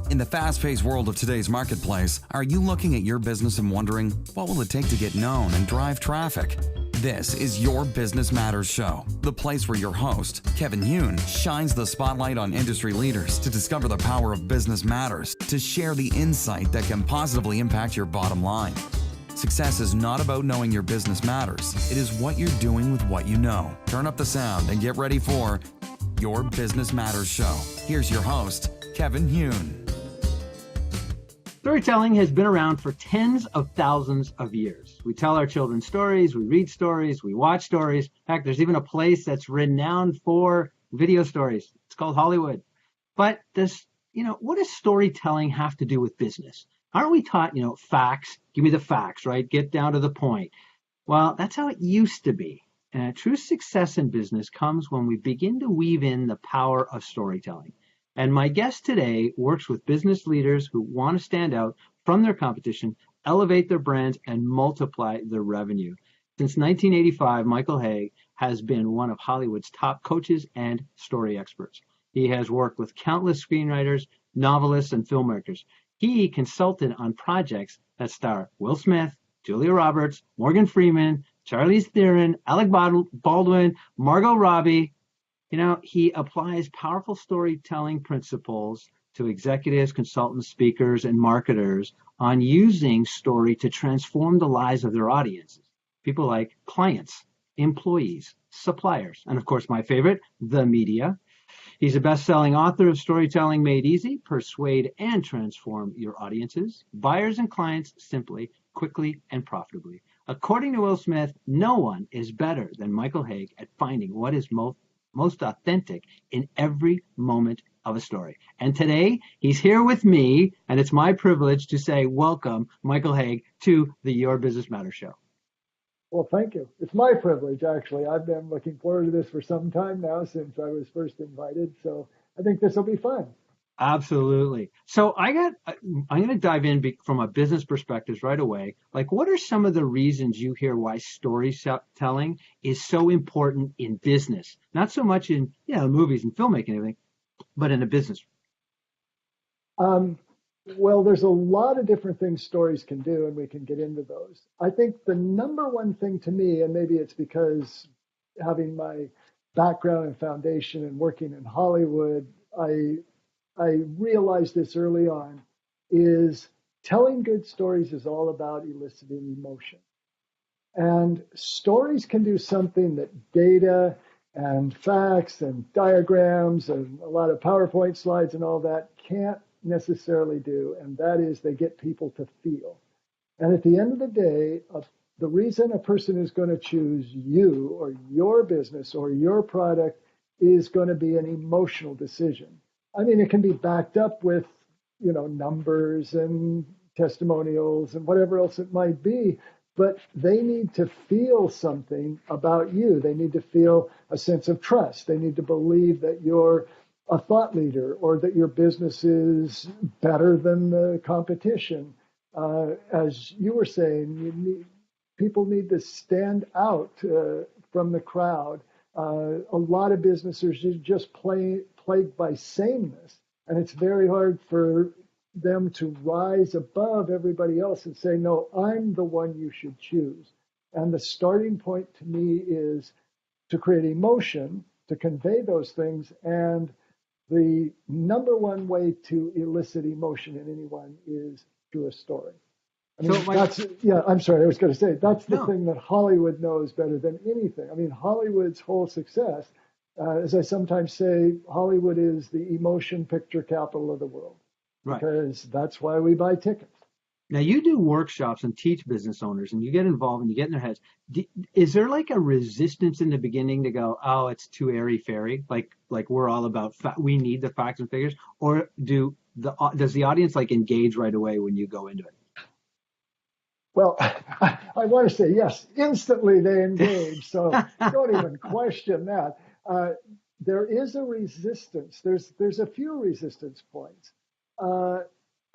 In the fast-paced world of today's marketplace, are you looking at your business and wondering, what will it take to get known and drive traffic? This is Your Business Matters Show, the place where your host, Kevin Hauge, shines the spotlight on industry leaders to discover the power of business matters, to share the insight that can positively impact your bottom line. Success is not about knowing your business matters. It is what you're doing with what you know. Turn up the sound and get ready for Your Business Matters Show. Here's your host, Kevin Hauge. Storytelling has been around for tens of thousands of years. We tell our children stories, we read stories, we watch stories. Heck, there's even a place that's renowned for video stories. It's called Hollywood. But what does storytelling have to do with business? Aren't we taught, facts? Give me the facts, right? Get down to the point. Well, that's how it used to be. True success in business comes when we begin to weave in the power of storytelling. And my guest today works with business leaders who want to stand out from their competition, elevate their brands, and multiply their revenue. Since 1985, Michael Hauge has been one of Hollywood's top coaches and story experts. He has worked with countless screenwriters, novelists, and filmmakers. He consulted on projects that star Will Smith, Julia Roberts, Morgan Freeman, Charlize Theron, Alec Baldwin, Margot Robbie. He applies powerful storytelling principles to executives, consultants, speakers, and marketers on using story to transform the lives of their audiences. People like clients, employees, suppliers, and of course, my favorite, the media. He's a best-selling author of Storytelling Made Easy, Persuade and Transform Your Audiences, Buyers and Clients Simply, Quickly, and Profitably. According to Will Smith, no one is better than Michael Hauge at finding what is most authentic in every moment of a story. And today, he's here with me, and it's my privilege to say welcome, Michael Hauge, to the Your Business Matters Show. Well, thank you. It's my privilege, actually. I've been looking forward to this for some time now since I was first invited, so I think this will be fun. Absolutely. So I'm going to dive in from a business perspective right away. Like, what are some of the reasons you hear why storytelling is so important in business? Not so much in movies and filmmaking and everything, but in a business. Well, there's a lot of different things stories can do, and we can get into those. I think the number one thing to me, and maybe it's because having my background and foundation and working in Hollywood, I realized this early on, is telling good stories is all about eliciting emotion. And stories can do something that data and facts and diagrams and a lot of PowerPoint slides and all that can't necessarily do, and that is they get people to feel. And at the end of the day, the reason a person is going to choose you or your business or your product is going to be an emotional decision. I mean, it can be backed up with, numbers and testimonials and whatever else it might be, but they need to feel something about you. They need to feel a sense of trust. They need to believe that you're a thought leader or that your business is better than the competition. As you were saying, people need to stand out from the crowd. A lot of businesses are just plagued by sameness, and it's very hard for them to rise above everybody else and say, no, I'm the one you should choose. And the starting point to me is to create emotion, to convey those things, and the number one way to elicit emotion in anyone is through a story. I mean, I'm sorry, I was going to say, that's the thing that Hollywood knows better than anything. I mean, Hollywood's whole success, as I sometimes say, Hollywood is the emotion picture capital of the world. Right. Because that's why we buy tickets. Now, you do workshops and teach business owners, and you get involved and you get in their heads. Is there like a resistance in the beginning to go, oh, it's too airy-fairy, like we're all about, we need the facts and figures? Or does the audience engage right away when you go into it? Well, I want to say yes, instantly they engage, so don't even question that. There is a resistance. There's a few resistance points.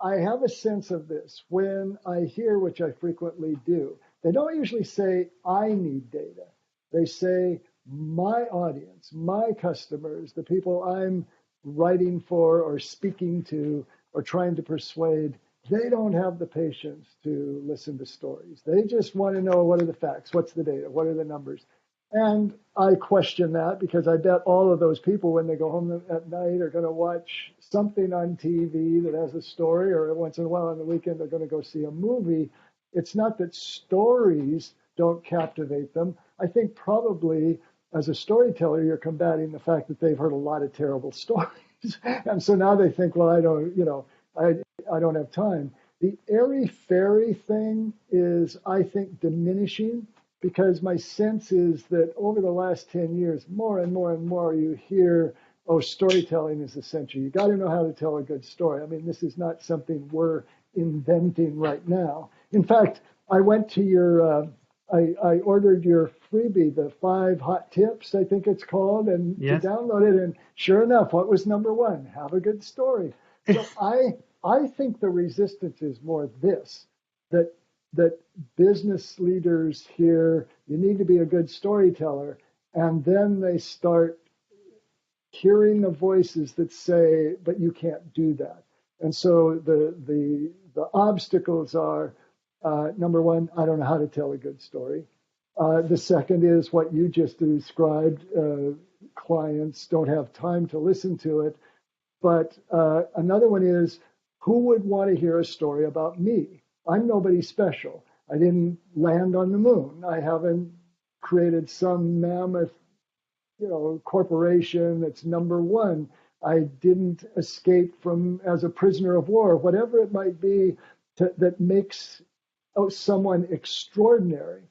I have a sense of this when I hear, which I frequently do. They don't usually say, I need data. They say, my audience, my customers, the people I'm writing for or speaking to, or trying to persuade, they don't have the patience to listen to stories. They just want to know, what are the facts? What's the data? What are the numbers? And I question that, because I bet all of those people, when they go home at night, are going to watch something on TV that has a story, or once in a while on the weekend, they're going to go see a movie. It's not that stories don't captivate them. I think probably as a storyteller, you're combating the fact that they've heard a lot of terrible stories. And so now they think, well, I don't have time. The airy fairy thing is, I think, diminishing, because my sense is that over the last 10 years, more and more and more you hear, oh, storytelling is essential. You got to know how to tell a good story. I mean, this is not something we're inventing right now. In fact, I went to your, I ordered your freebie, the 5 hot tips, I think it's called, and Yes. to download it. And sure enough, what was number 1? Have a good story. So I think the resistance is more this, that business leaders hear, you need to be a good storyteller, and then they start hearing the voices that say, but you can't do that. And so the obstacles are, number 1, I don't know how to tell a good story. The second is what you just described. Clients don't have time to listen to it. But another one is, who would want to hear a story about me? I'm nobody special. I didn't land on the moon. I haven't created some mammoth, corporation that's number 1. I didn't escape from as a prisoner of war, whatever it might be that makes someone extraordinary.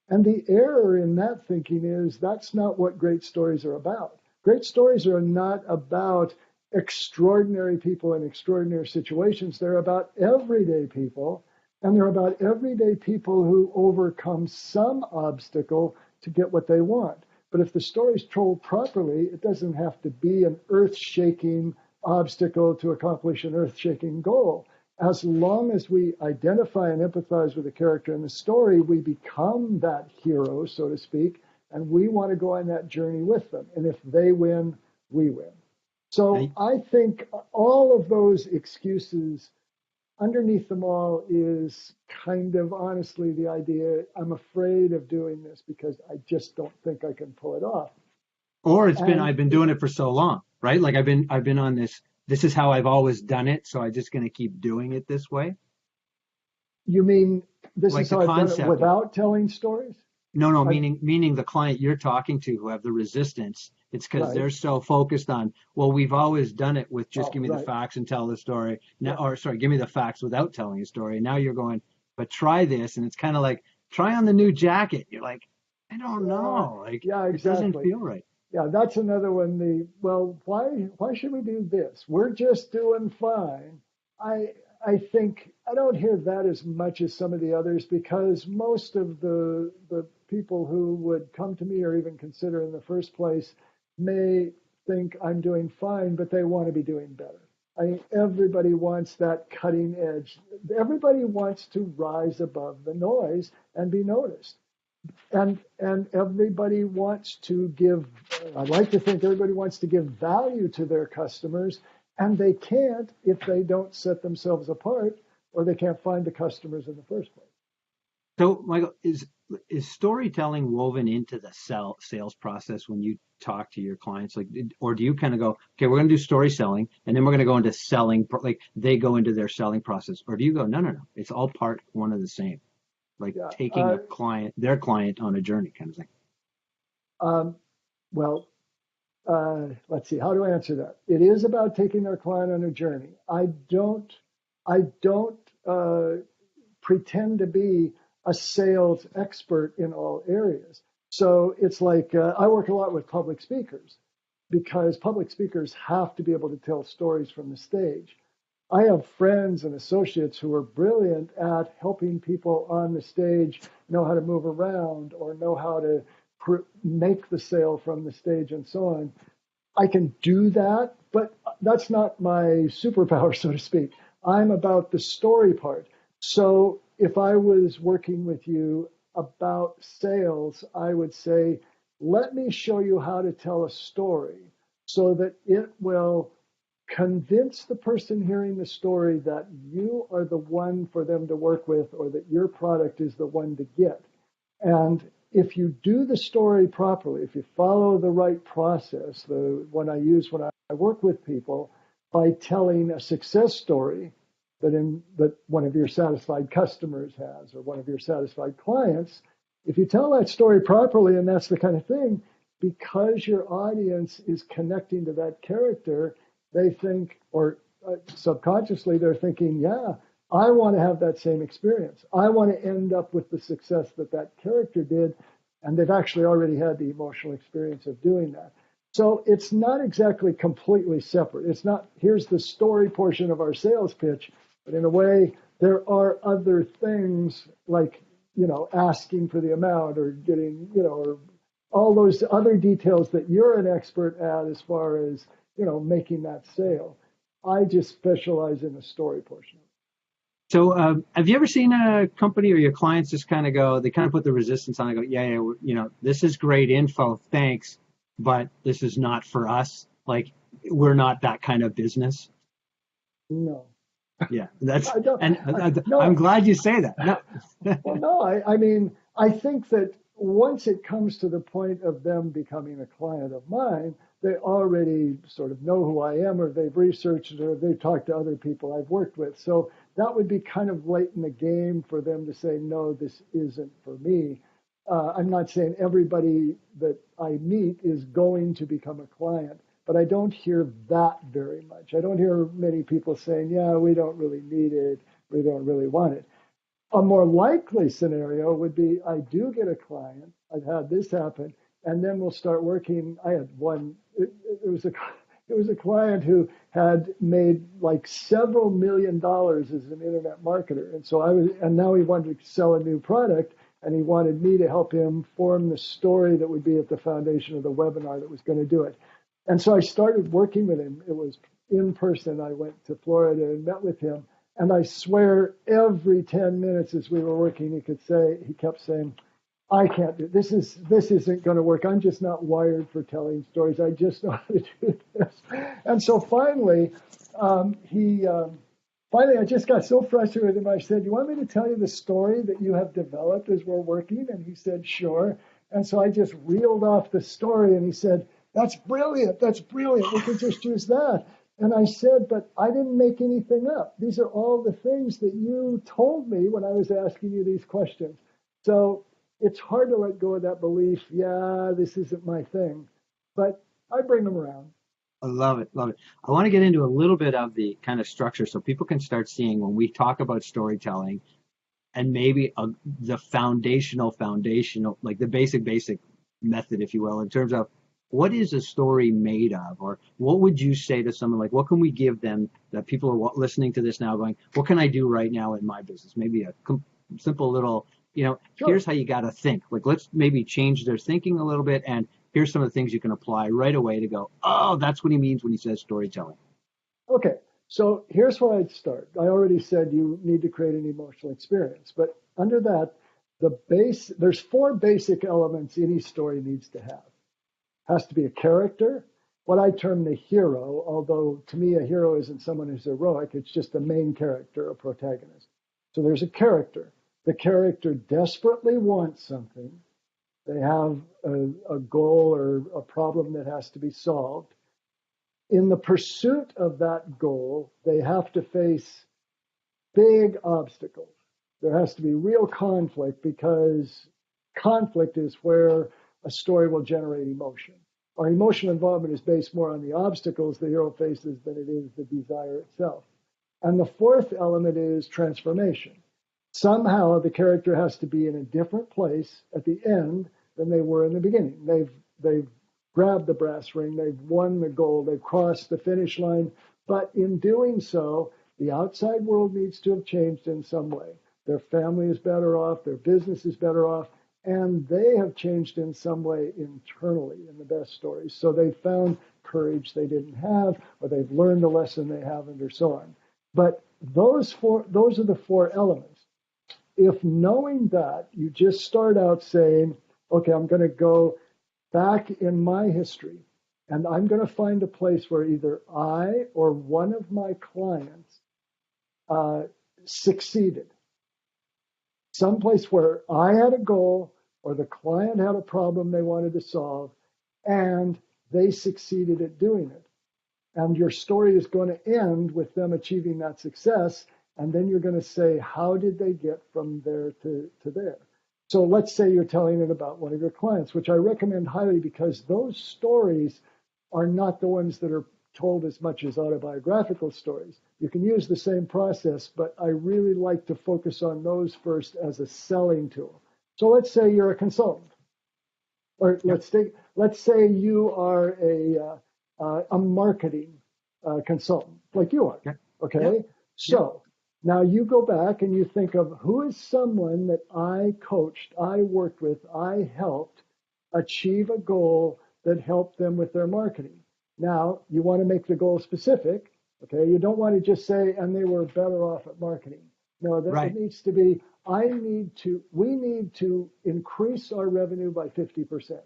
And the error in that thinking is that's not what great stories are about. Great stories are not about extraordinary people in extraordinary situations. They're about everyday people, and they're about everyday people who overcome some obstacle to get what they want. But if the story's told properly, it doesn't have to be an earth-shaking obstacle to accomplish an earth-shaking goal. As long as we identify and empathize with the character in the story, we become that hero, so to speak, and we want to go on that journey with them. And if they win, we win. So I think all of those excuses, underneath them all is kind of honestly the idea, I'm afraid of doing this because I just don't think I can pull it off. Or I've been doing it for so long, right? Like I've been on this is how I've always done it, so I'm just going to keep doing it this way. You mean this Like is how I've done it without telling stories? No, meaning the client you're talking to who have the resistance. It's because Right. they're so focused on, well, we've always done it with just give me the Right. facts and tell the story. Now, Yeah. or sorry, give me the facts without telling a story. Now you're going, but try this, and it's kind of like try on the new jacket. You're like, I don't know, like Yeah, it doesn't exactly. feel right. Yeah, that's another one. Why should we do this? We're just doing fine. I think I don't hear that as much as some of the others, because most of the people who would come to me or even consider in the first place may think I'm doing fine, but they want to be doing better. I mean, everybody wants that cutting edge. Everybody wants to rise above the noise and be noticed. And everybody wants to give, I'd like to think everybody wants to give value to their customers, and they can't if they don't set themselves apart, or they can't find the customers in the first place. So, Michael, is storytelling woven into the sales process when you talk to your clients, like, or do you kind of go, okay, we're going to do story selling, and then we're going to go into selling, like they go into their selling process, or do you go, no, it's all part one of the same, like Yeah. taking their client on a journey kind of thing? Um, well, let's see. How do I answer that? It is about taking our client on a journey. I don't pretend to be a sales expert in all areas. So it's like I work a lot with public speakers, because public speakers have to be able to tell stories from the stage. I have friends and associates who are brilliant at helping people on the stage know how to move around or know how to make the sale from the stage and so on. I can do that, but that's not my superpower, so to speak. I'm about the story part. So if I was working with you about sales, I would say, let me show you how to tell a story so that it will convince the person hearing the story that you are the one for them to work with, or that your product is the one to get. And if you do the story properly, if you follow the right process, the one I use when I work with people, by telling a success story that one of your satisfied customers has, or one of your satisfied clients, if you tell that story properly, and that's the kind of thing, because your audience is connecting to that character, they think, or subconsciously they're thinking, yeah, I want to have that same experience. I want to end up with the success that that character did. And they've actually already had the emotional experience of doing that. So it's not exactly completely separate. It's not, here's the story portion of our sales pitch, but in a way, there are other things like, asking for the amount, or getting, or all those other details that you're an expert at as far as, making that sale. I just specialize in the story portion. So have you ever seen a company or your clients just kind of go, they kind of put the resistance on and go, yeah, this is great info, thanks, but this is not for us. Like, we're not that kind of business. No. Yeah, that's, no. I'm glad you say that. No. Well, no, I mean, I think that once it comes to the point of them becoming a client of mine, they already sort of know who I am, or they've researched it, or they've talked to other people I've worked with. So that would be kind of late in the game for them to say, no, this isn't for me. I'm not saying everybody that I meet is going to become a client, but I don't hear that very much. I don't hear many people saying, yeah, we don't really need it, we don't really want it. A more likely scenario would be, I do get a client, I've had this happen, and then we'll start working. I had one, it was a client who had made like several $1 million as an internet marketer. And now he wanted to sell a new product, and he wanted me to help him form the story that would be at the foundation of the webinar that was going to do it. And so I started working with him. It was in person. I went to Florida and met with him. And I swear every 10 minutes as we were working, he kept saying, I can't do this. This isn't going to work. I'm just not wired for telling stories. I just know how to do this. And so finally, I just got so frustrated with him. I said, you want me to tell you the story that you have developed as we're working? And he said, sure. And so I just reeled off the story, and he said, that's brilliant. That's brilliant. We can just use that. And I said, but I didn't make anything up. These are all the things that you told me when I was asking you these questions. So it's hard to let go of that belief. Yeah, this isn't my thing, but I bring them around. I love it. Love it. I want to get into a little bit of the kind of structure so people can start seeing when we talk about storytelling, and maybe the foundational, like the basic method, if you will, in terms of what is a story made of, or what would you say to someone, like, what can we give them that people are listening to this now going, what can I do right now in my business? Maybe a simple little, Sure. Here's how you got to think. Like, let's maybe change their thinking a little bit. And here's some of the things you can apply right away to go, oh, that's what he means when he says storytelling. Okay. So here's where I'd start. I already said you need to create an emotional experience, but under that, there's 4 basic elements any story needs to have. Has to be a character, what I term the hero, although to me a hero isn't someone who's heroic, it's just a main character, a protagonist. So there's a character. The character desperately wants something. They have a goal or a problem that has to be solved. In the pursuit of that goal, they have to face big obstacles. There has to be real conflict, because conflict is where a story will generate emotion. Our emotional involvement is based more on the obstacles the hero faces than it is the desire itself. And the 4th element is transformation. Somehow the character has to be in a different place at the end than they were in the beginning. They've grabbed the brass ring, they've won the goal, they've crossed the finish line, but in doing so, the outside world needs to have changed in some way. Their family is better off, their business is better off, and they have changed in some way internally in the best stories. So they found courage they didn't have, or they've learned a lesson they haven't, or so on. But those are the 4 elements. If knowing that, you just start out saying, okay, I'm going to go back in my history, And I'm going to find a place where either I or one of my clients succeeded. Someplace where I had a goal or the client had a problem they wanted to solve and they succeeded at doing it. And your story is going to end with them achieving that success. And then you're going to say, how did they get from there to there? So let's say you're telling it about one of your clients, which I recommend highly because those stories are not the ones that are told as much as autobiographical stories. You can use the same process, but I really like to focus on those first as a selling tool. So let's say you're a consultant, or let's say you are a marketing consultant, like you are. Okay, so now you go back and you think of who is someone that I coached, I worked with, I helped achieve a goal that helped them with their marketing. Now, you want to make the goal specific, okay? You don't want to just say, and they were better off at marketing. No, it needs to be, we need to increase our revenue by 50%.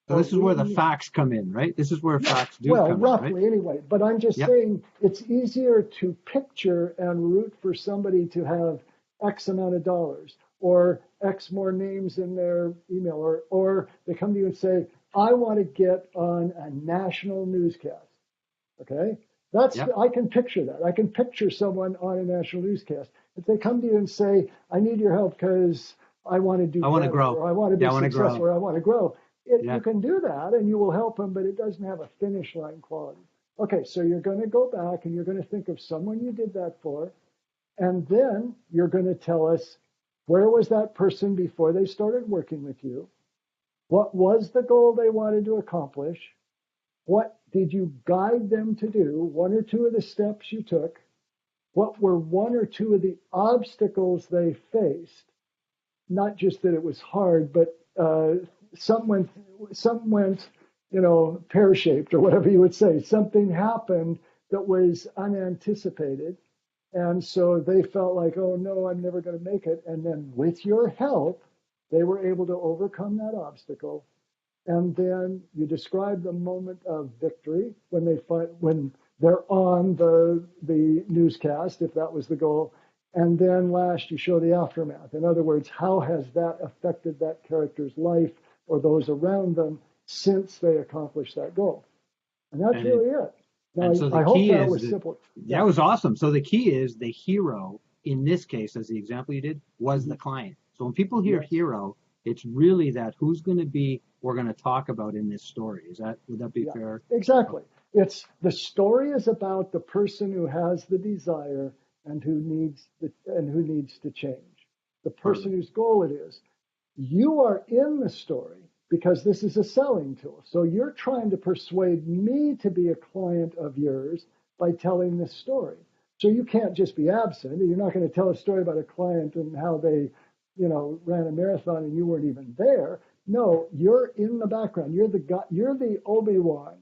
So this is where the facts come in, right? This is where facts do come in, right? Well, roughly anyway. But I'm just saying it's easier to picture and root for somebody to have X amount of dollars or X more names in their email, or they come to you and say, I want to get on a national newscast. Okay? I can picture that. I can picture someone on a national newscast. If they come to you and say, I need your help because I want to do I want to grow. Or I want to be successful, or I want to grow. You can do that and you will help them, but it doesn't have a finish line quality. Okay, so you're going to go back and you're going to think of someone you did that for, and then you're going to tell us, where was that person before they started working with you? What was the goal they wanted to accomplish? What did you guide them to do? One or two of the steps you took? What were one or two of the obstacles they faced? Not just that it was hard, but some went, pear-shaped or whatever you would say. Something happened that was unanticipated. And so they felt like, oh no, I'm never going to make it. And then with your help, they were able to overcome that obstacle. And then you describe the moment of victory when they're on the newscast, if that was the goal. And then last, you show the aftermath. In other words, how has that affected that character's life or those around them since they accomplished that goal? And that's really it. Now, so I hope that was simple. Yeah, it was awesome. So the key is the hero, in this case, as the example you did, was the client. So when people hear hero, it's really that who's going to be, we're going to talk about in this story. Would that be fair? Exactly. It's the story is about the person who has the desire and who needs to change. The person whose goal it is. You are in the story because this is a selling tool. So you're trying to persuade me to be a client of yours by telling this story. So you can't just be absent. You're not going to tell a story about a client and how they, ran a marathon and you weren't even there. No, you're in the background. You're the guy, you're the Obi-Wan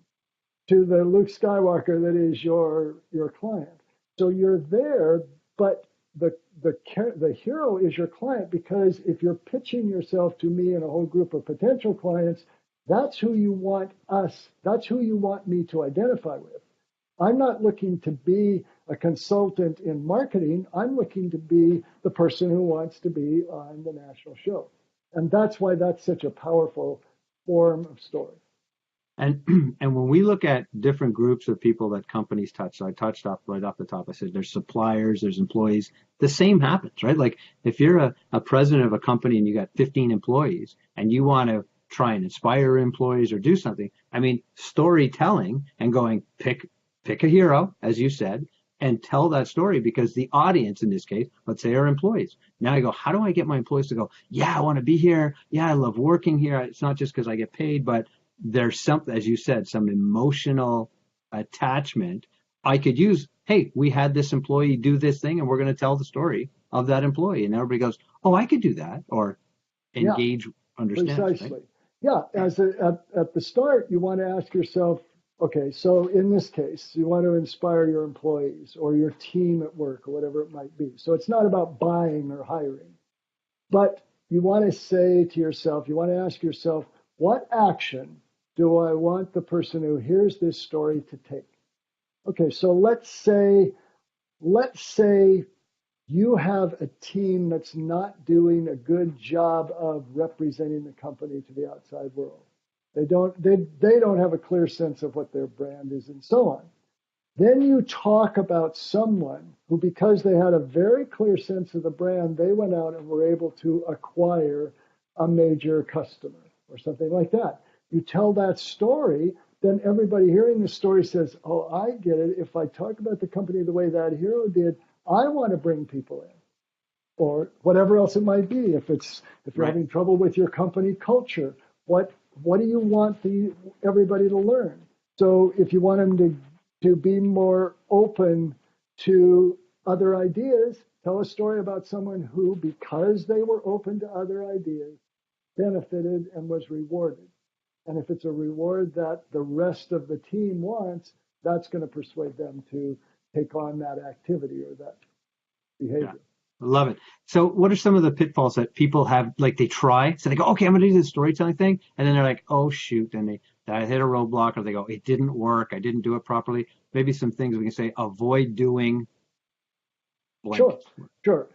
to the Luke Skywalker that is your client. So you're there, but the hero is your client, because if you're pitching yourself to me and a whole group of potential clients, that's who you want me to identify with. I'm not looking to be a consultant in marketing. I'm looking to be the person who wants to be on the national show. And that's why that's such a powerful form of story. And when we look at different groups of people that companies touch, so I touched off right off the top, I said there's suppliers, there's employees. The same happens, right? Like if you're a president of a company and you got 15 employees and you want to try and inspire employees or do something, I mean, storytelling and going pick a hero, as you said, and tell that story, because the audience in this case, let's say, are employees. Now I go, how do I get my employees to go, yeah, I want to be here. Yeah, I love working here. It's not just because I get paid, but there's something, as you said, some emotional attachment. I could use, hey, we had this employee do this thing and we're going to tell the story of that employee. And everybody goes, oh, I could do that, or engage, understand. Precisely. Right? Yeah, at the start, you want to ask yourself, okay, so in this case, you want to inspire your employees or your team at work or whatever it might be. So it's not about buying or hiring, but you want to say to yourself, you want to ask yourself, what action do I want the person who hears this story to take? Okay, so let's say you have a team that's not doing a good job of representing the company to the outside world. They don't have a clear sense of what their brand is and so on. Then you talk about someone who, because they had a very clear sense of the brand, they went out and were able to acquire a major customer or something like that. You tell that story, then everybody hearing the story says, oh, I get it. If I talk about the company the way that hero did, I want to bring people in, or whatever else it might be. If you're having trouble with your company culture, what do you want everybody to learn? So if you want them to be more open to other ideas, tell a story about someone who, because they were open to other ideas, benefited and was rewarded. And if it's a reward that the rest of the team wants, that's going to persuade them to take on that activity or that behavior. I love it. So what are some of the pitfalls that people have, like they try, so they go, okay, I'm going to do this storytelling thing. And then they're like, oh, shoot. And they hit a roadblock, or they go, it didn't work. I didn't do it properly. Maybe some things we can say, avoid doing blank. Sure.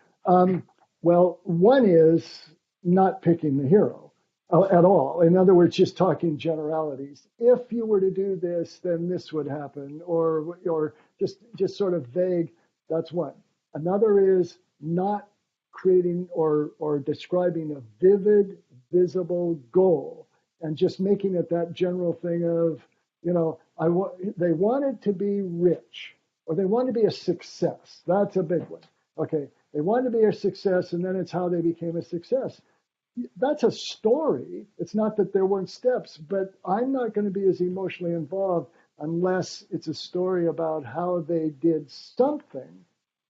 Well, one is not picking the hero at all. In other words, just talking generalities. If you were to do this, then this would happen, or just sort of vague. That's one. Another is not creating or describing a vivid, visible goal, and just making it that general thing of, they wanted to be rich, or they want to be a success. That's a big one. Okay, they wanted to be a success, and then it's how they became a success. That's a story. It's not that there weren't steps, but I'm not going to be as emotionally involved unless it's a story about how they did something,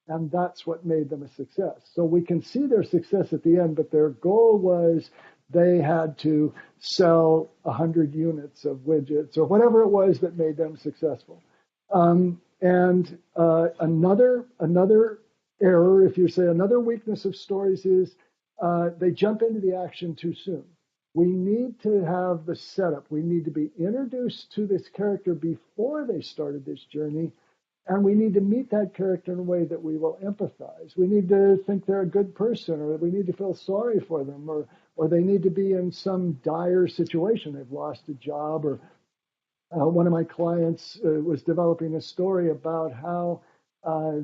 and that's what made them a success. So we can see their success at the end, but their goal was they had to sell 100 units of widgets or whatever it was that made them successful. And another error, if you say, another weakness of stories is they jump into the action too soon. We need to have the setup. We need to be introduced to this character before they started this journey, and we need to meet that character in a way that we will empathize. We need to think they're a good person, or we need to feel sorry for them, or they need to be in some dire situation. They've lost a job, or one of my clients was developing a story about how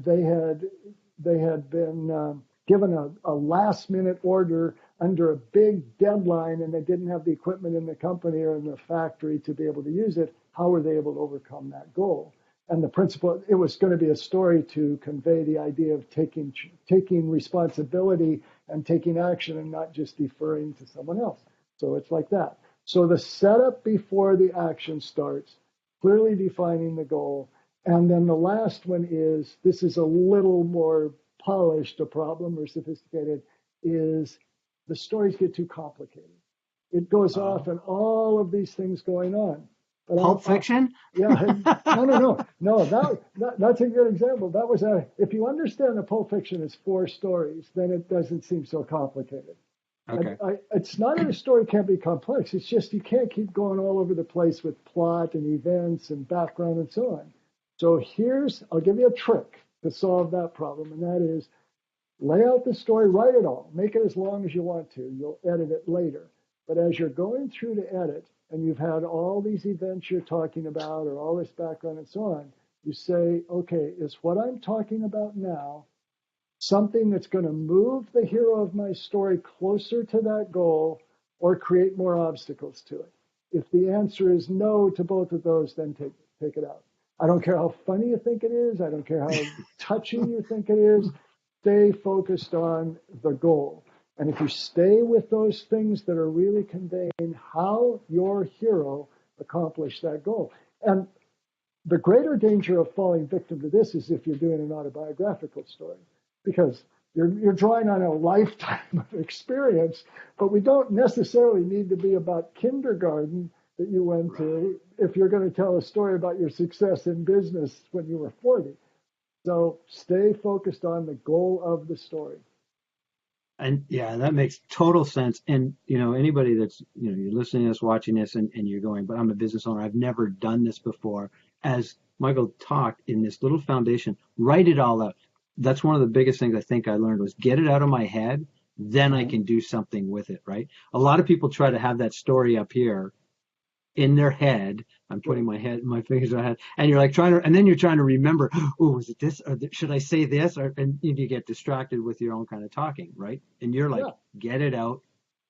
they had been given a last-minute order under a big deadline, and they didn't have the equipment in the company or in the factory to be able to use it. How were they able to overcome that goal? And the principle, it was going to be a story to convey the idea of taking responsibility and taking action, and not just deferring to someone else. So it's like that. So the setup before the action starts, clearly defining the goal. And then the last one is, this is a little more polished a problem or sophisticated, is the stories get too complicated. It goes off and all of these things going on. But Pulp Fiction? Yeah. No. That's a good example. That was if you understand that Pulp Fiction is 4 stories, then it doesn't seem so complicated. Okay. It's not that a story can't be complex. It's just you can't keep going all over the place with plot and events and background and so on. So I'll give you a trick to solve that problem, and that is lay out the story, write it all, make it as long as you want to. You'll edit it later. But as you're going through to edit, and you've had all these events you're talking about, or all this background and so on, you say, okay, is what I'm talking about now something that's going to move the hero of my story closer to that goal, or create more obstacles to it? If the answer is no to both of those, then take it out. I don't care how funny you think it is. I don't care how touching you think it is. Stay focused on the goal. And if you stay with those things that are really conveying how your hero accomplished that goal. And the greater danger of falling victim to this is if you're doing an autobiographical story, because you're drawing on a lifetime of experience, but we don't necessarily need to be about kindergarten that you went to if you're going to tell a story about your success in business when you were 40. So stay focused on the goal of the story. And yeah, that makes total sense. And anybody that's, you're listening to this, watching this, and you're going, but I'm a business owner. I've never done this before. As Michael talked in this little foundation, write it all out. That's one of the biggest things I think I learned was get it out of my head, then I Mhm. can do something with it, right? A lot of people try to have that story up here in their head. I'm putting Right. my fingers on my head, and you're like and then you're trying to remember, oh, was it this, or should I say this, and you get distracted with your own kind of talking, right? And you're like, Yeah. get it out,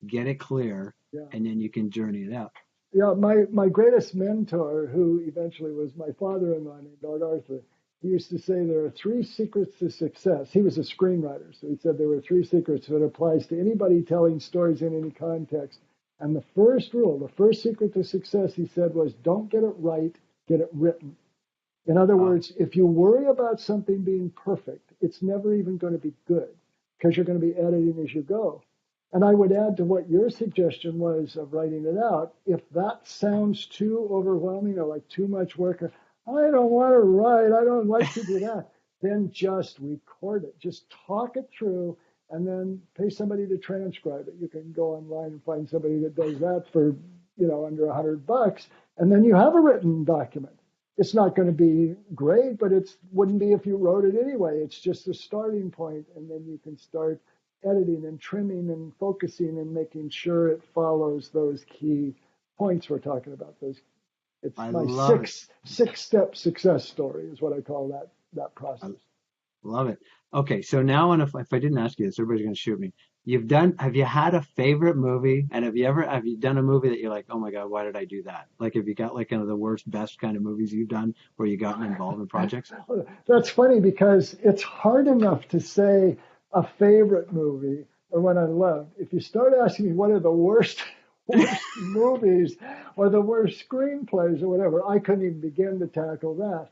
get it clear, Yeah. and then you can journey it out. Yeah, my greatest mentor, who eventually was my father-in-law named Art Arthur, he used to say there are three secrets to success. He was a screenwriter, so he said there were three secrets that applies to anybody telling stories in any context. And the first rule, the first secret to success, he said, was don't get it right, get it written. In other Wow. words, if you worry about something being perfect, it's never even going to be good because you're going to be editing as you go. And I would add to what your suggestion was of writing it out. If that sounds too overwhelming or like too much work, or I don't want to write, I don't like to do that, then just record it. Just talk it through and then pay somebody to transcribe it. You can go online and find somebody that does that for, under $100. And then you have a written document. It's not going to be great, but it wouldn't be if you wrote it anyway. It's just a starting point, and then you can start editing and trimming and focusing and making sure it follows those key points we're talking about. It's I my love it. six-step success story is what I call that I process. love it. Okay, so now, and if I didn't ask you this, everybody's going to shoot me. Have you had a favorite movie, and have you done a movie that you're like, oh my God, why did I do that? Like, have you got like kind of the worst, best kind of movies you've done where you gotten involved in projects? That's funny because it's hard enough to say a favorite movie or one I loved. If you start asking me what are the worst movies or the worst screenplays or whatever, I couldn't even begin to tackle that.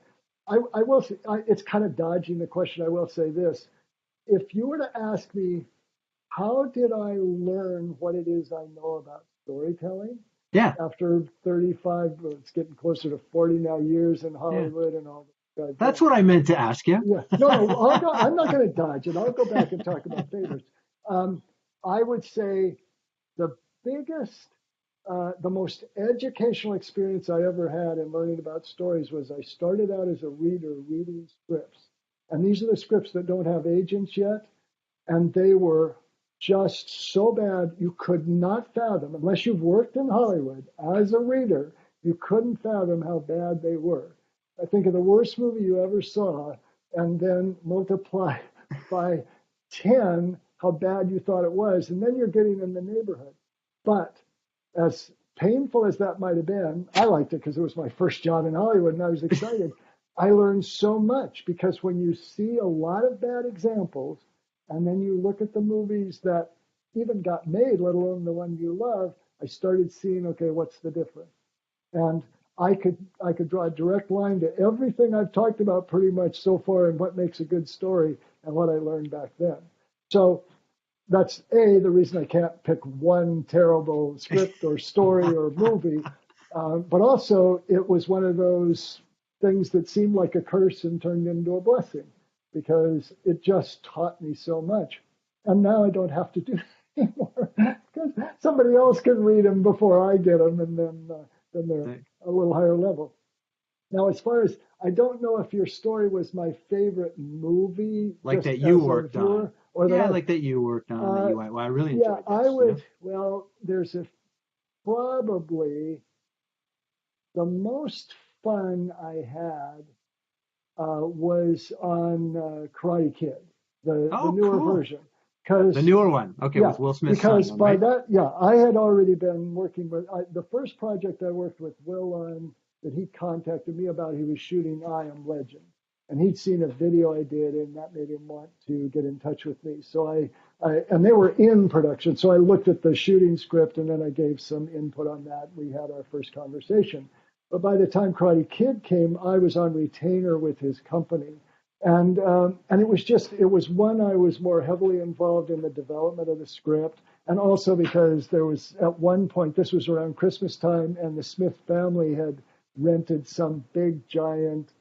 I will say, it's kind of dodging the question. I will say this. If you were to ask me, how did I learn what it is I know about storytelling Yeah, after 35, well, it's getting closer to 40 now years in yeah. Hollywood and all that I've That's done. what I meant to ask you. Yeah, no, I'm not going to dodge it. I'll go back and talk about favorites. Um, I would say the biggest, the most educational experience I ever had in learning about stories was I started out as a reader reading scripts. And these are the scripts that don't have agents yet. And they were just so bad you could not fathom, unless you've worked in Hollywood as a reader, you couldn't fathom how bad they were. I think of the worst movie you ever saw and then multiply by 10 how bad you thought it was, and then you're getting in the neighborhood. But as painful as that might have been, I liked it because it was my first job in Hollywood and I was excited. I learned so much because when you see a lot of bad examples and then you look at the movies that even got made, let alone the one you love, I started seeing, okay, what's the difference? And I could draw a direct line to everything I've talked about pretty much so far and what makes a good story and what I learned back then. So that's the reason I can't pick one terrible script or story or movie. But also, it was one of those things that seemed like a curse and turned into a blessing because it just taught me so much. And now I don't have to do it anymore because somebody else can read them before I get them, and then they're a little higher level. Now, as far as I don't know if your story was my favorite movie, Like just that you as a worked on. viewer, or Yeah, that like that you worked on that uh, you went, well, I really yeah, enjoyed I this. Yeah. would. Well, there's a probably the most fun I had was on Karate Kid, the Oh, newer cool. version, The because newer one. Okay, yeah, with Will Smith's son, because one, by right? that, yeah, I had already been working with the first project I worked with Will on that he contacted me about. He was shooting I Am Legend, and he'd seen a video I did, and that made him want to get in touch with me. So and they were in production, so I looked at the shooting script, and then I gave some input on that. We had our first conversation. But by the time Karate Kid came, I was on retainer with his company. And it was one I was more heavily involved in the development of the script, and also because there was at one point, this was around Christmas time, and the Smith family had rented some big giant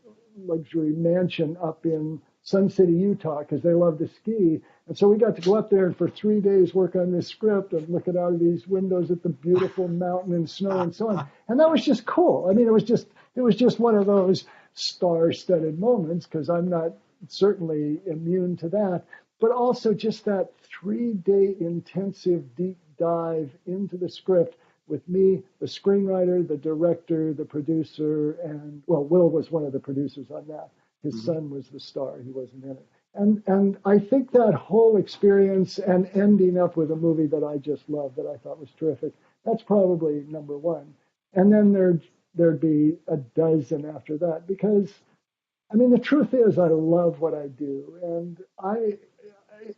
luxury mansion up in Sun City, Utah, because they love to ski. And so we got to go up there and for 3 days work on this script and looking out of these windows at the beautiful mountain and snow and so on. And that was just cool. I mean, it was just one of those star-studded moments, because I'm not certainly immune to that, but also just that 3-day intensive deep dive into the script with me, the screenwriter, the director, the producer, and, well, Will was one of the producers on that. His son was the star. He wasn't in it. And I think that whole experience and ending up with a movie that I just loved, that I thought was terrific, that's probably number one. And then there'd be a dozen after that, because, I mean, the truth is I love what I do, and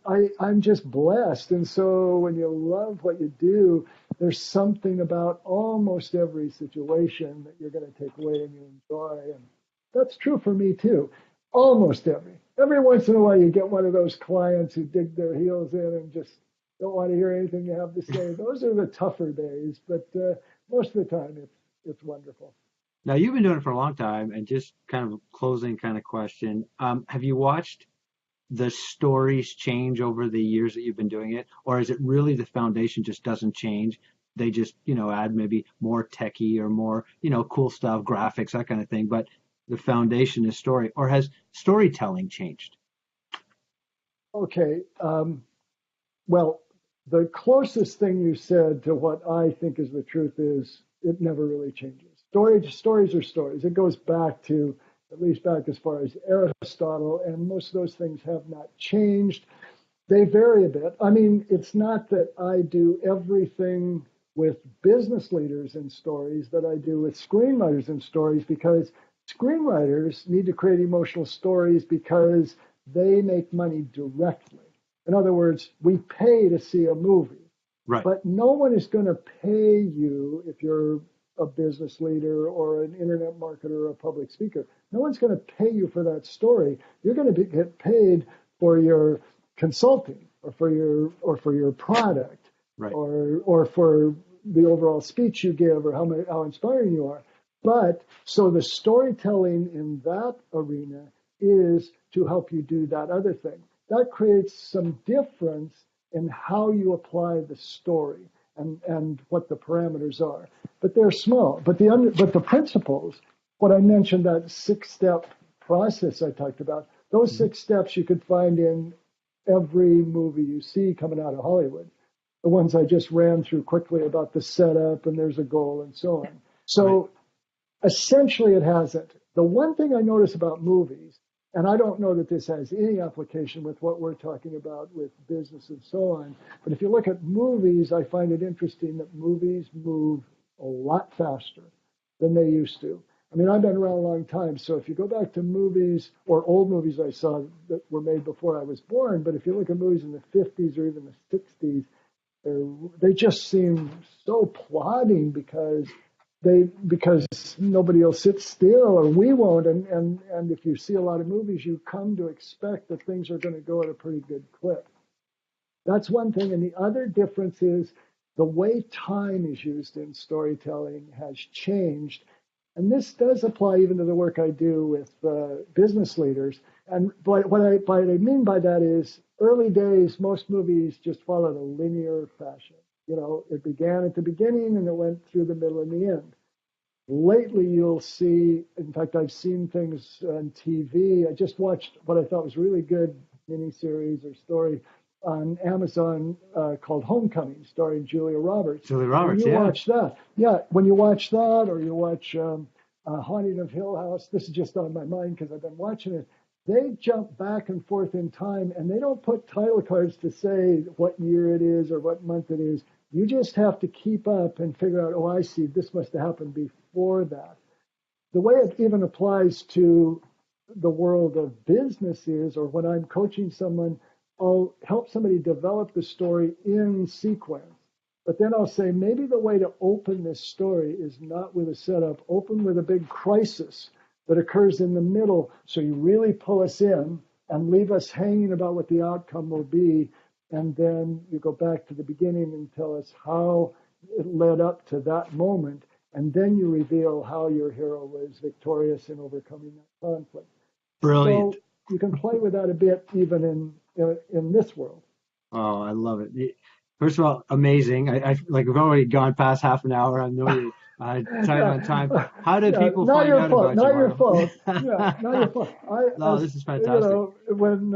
I'm just blessed. And so when you love what you do, there's something about almost every situation that you're going to take away and you enjoy. And that's true for me too. Almost every. Every once in a while you get one of those clients who dig their heels in and just don't want to hear anything you have to say. Those are the tougher days, but most of the time it's wonderful. Now, you've been doing it for a long time, and just kind of closing kind of question. Have you watched the stories change over the years that you've been doing it? Or is it really the foundation just doesn't change? They just, add maybe more techie or more, cool stuff, graphics, that kind of thing. But the foundation is story. Or has storytelling changed? Okay. Well, the closest thing you said to what I think is the truth is it never really changes. Stories are stories. It goes back to, at least back as far as Aristotle, and most of those things have not changed. They vary a bit. I mean, it's not that I do everything with business leaders in stories that I do with screenwriters in stories, because screenwriters need to create emotional stories because they make money directly. In other words, we pay to see a movie. Right. But no one is going to pay you if you're a business leader or an internet marketer or a public speaker. No one's going to pay you for that story. You're going to get paid for your consulting or for your product, right, or for the overall speech you give or how inspiring you are. But so the storytelling in that arena is to help you do that other thing. That creates some difference in how you apply the story and what the parameters are. But they're small. But the principles, what I mentioned, that 6-step process I talked about, those 6 steps you could find in every movie you see coming out of Hollywood. The ones I just ran through quickly about the setup and there's a goal and so on. So essentially it hasn't. The one thing I notice about movies, and I don't know that this has any application with what we're talking about with business and so on, but if you look at movies, I find it interesting that movies move a lot faster than they used to. I mean, I've been around a long time, so if you go back to movies or old movies I saw that were made before I was born, but if you look at movies in the 50s or even the 60s, they just seem so plodding because nobody will sit still, or we won't. And if you see a lot of movies, you come to expect that things are going to go at a pretty good clip. That's one thing. And the other difference is the way time is used in storytelling has changed. And this does apply even to the work I do with business leaders. And what I mean by that is early days, most movies just followed a linear fashion. It began at the beginning and it went through the middle and the end. Lately, you'll see, in fact, I've seen things on TV. I just watched what I thought was really good miniseries or story on Amazon called Homecoming, starring Julia Roberts. Julia Roberts, when you watch that, when you watch that, or you watch Haunting of Hill House, this is just on my mind because I've been watching it. They jump back and forth in time, and they don't put title cards to say what year it is or what month it is. You just have to keep up and figure out, oh, I see, this must have happened before that. The way it even applies to the world of business is, or when I'm coaching someone, I'll help somebody develop the story in sequence. But then I'll say, maybe the way to open this story is not with a setup, open with a big crisis that occurs in the middle, so you really pull us in and leave us hanging about what the outcome will be. And then you go back to the beginning and tell us how it led up to that moment. And then you reveal how your hero was victorious in overcoming that conflict. Brilliant. So you can play with that a bit even in this world. Oh, I love it. First of all, amazing. I like we've already gone past half an hour. I know you're tight on time. How do Yeah, people not find your out fault. about Not you, your Marco? fault. Yeah, not your fault. No, this is fantastic. When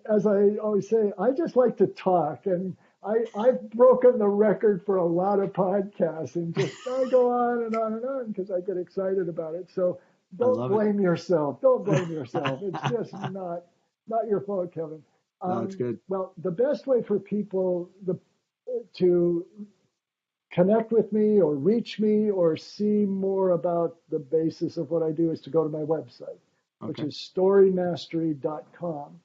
as I always say, I just like to talk, and I've broken the record for a lot of podcasts, and just I go on and on and on because I get excited about it. So I don't love it. blame yourself. Don't blame yourself. It's just not your fault, Kevin. No, it's good. Well, the best way for people to connect with me or reach me or see more about the basis of what I do is to go to my website, which Okay. is storymastery.com.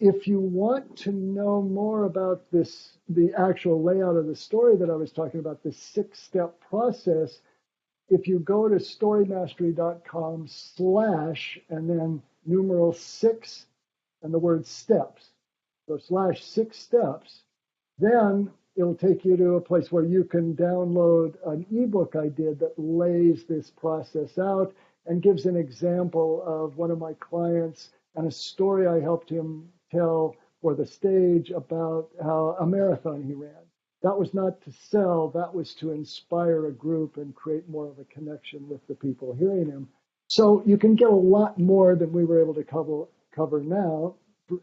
If you want to know more about the actual layout of the story that I was talking about, the 6-step process, if you go to storymastery.com / and then numeral 6 and the word steps, so /6 steps, then it'll take you to a place where you can download an ebook I did that lays this process out and gives an example of one of my clients and a story I helped him tell for the stage about how a marathon he ran. That was not to sell, that was to inspire a group and create more of a connection with the people hearing him. So you can get a lot more than we were able to cover now,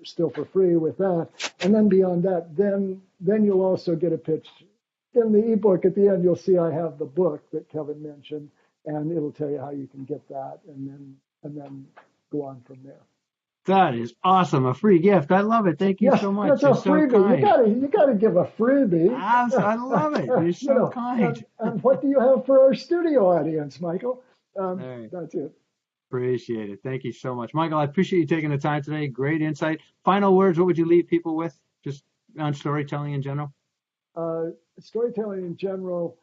still for free with that. And then beyond that, then you'll also get a pitch. In the ebook at the end, you'll see I have the book that Kevin mentioned, and it'll tell you how you can get that, and then go on from there. That is awesome. A free gift. I love it. Thank you so much. It's a You're so freebie. kind. You gotta give a freebie. I love it. You're so kind. And what do you have for our studio audience, Michael? Hey. That's it. Appreciate it. Thank you so much. Michael, I appreciate you taking the time today. Great insight. Final words, what would you leave people with, just on storytelling in general? Storytelling in general,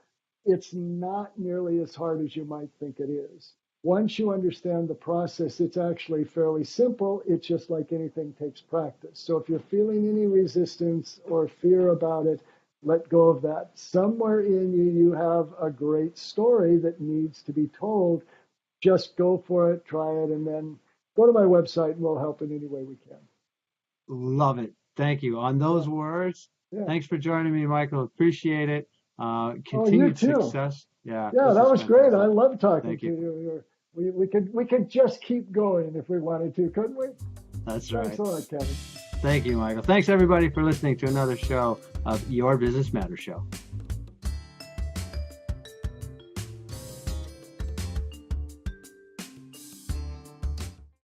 it's not nearly as hard as you might think it is. Once you understand the process, it's actually fairly simple. It's just like anything takes practice. So if you're feeling any resistance or fear about it, let go of that. Somewhere in you have a great story that needs to be told. Just go for it, try it, and then go to my website and we'll help in any way we can. Love it. Thank you. On those words, thanks for joining me, Michael. Appreciate it. Continued success. Yeah, that was fantastic. great. I love talking Thank to you. We could just keep going if we wanted to, couldn't we? That's right. Thanks a lot, Kevin. Thank you, Michael. Thanks, everybody, for listening to another show of Your Business Matters Show.